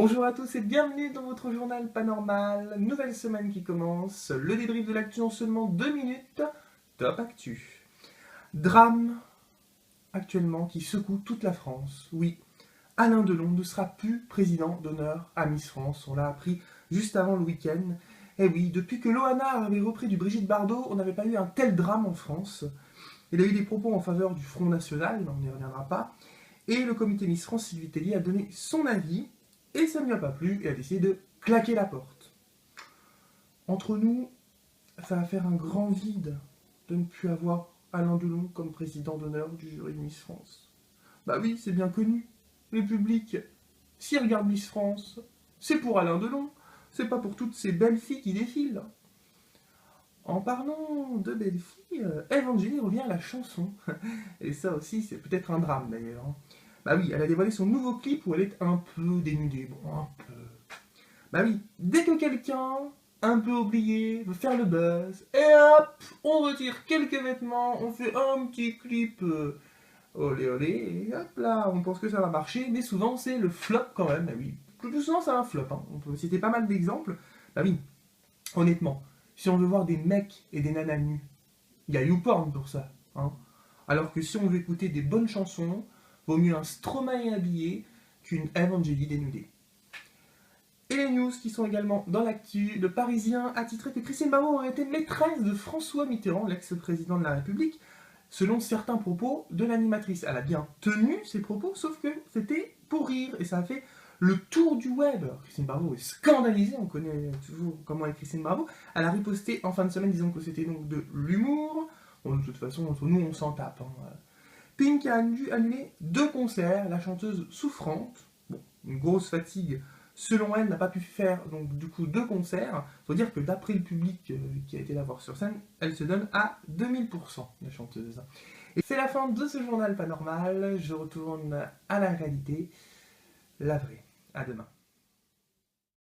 Bonjour à tous et bienvenue dans votre journal pas normal. Nouvelle semaine qui commence, le débrief de l'actu en seulement 2 minutes. Top actu. Drame actuellement qui secoue toute la France. Oui, Alain Delon ne sera plus président d'honneur à Miss France. On l'a appris juste avant le week-end. Et oui, depuis que Loana avait repris du Brigitte Bardot, on n'avait pas eu un tel drame en France. Il a eu des propos en faveur du Front National, on n'y reviendra pas. Et le comité Miss France, Sylvie Tellier, a donné son avis. Et ça ne lui a pas plu et a décidé de claquer la porte. Entre nous, ça va faire un grand vide de ne plus avoir Alain Delon comme président d'honneur du jury de Miss France. Bah oui, c'est bien connu. Le public, s'il regarde Miss France, c'est pour Alain Delon, c'est pas pour toutes ces belles filles qui défilent. En parlant de belles filles, Evangélie revient à la chanson. Et ça aussi, c'est peut-être un drame d'ailleurs. Bah oui, elle a dévoilé son nouveau clip où elle est un peu dénudée. Bon, un peu. Bah oui, dès que quelqu'un, un peu oublié, veut faire le buzz, et hop, on retire quelques vêtements, on fait un petit clip olé olé, et hop là, on pense que ça va marcher, mais souvent c'est le flop quand même. Bah oui, plus souvent c'est un flop, hein. On peut citer pas mal d'exemples. Bah oui, honnêtement, si on veut voir des mecs et des nanas nus, il y a YouPorn pour ça, hein. Alors que si on veut écouter des bonnes chansons, vaut mieux un Stromae habillé qu'une Evangélie dénudée. Et les news qui sont également dans l'actu, le Parisien a titré que Christine Bravo aurait été maîtresse de François Mitterrand, l'ex-président de la République, selon certains propos de l'animatrice. Elle a bien tenu ses propos, sauf que c'était pour rire, et ça a fait le tour du web. Alors, Christine Bravo est scandalisée, on connaît toujours comment est Christine Bravo. Elle a riposté en fin de semaine disant que c'était donc de l'humour. Bon, de toute façon, entre nous, on s'en tape, hein. Pink a annulé 2 concerts, la chanteuse souffrante, bon, une grosse fatigue, selon elle, n'a pas pu faire donc du coup 2 concerts. Faut dire que d'après le public qui a été la voir sur scène, elle se donne à 2000%, la chanteuse. Et c'est la fin de ce journal pas normal, je retourne à la réalité, la vraie. À demain.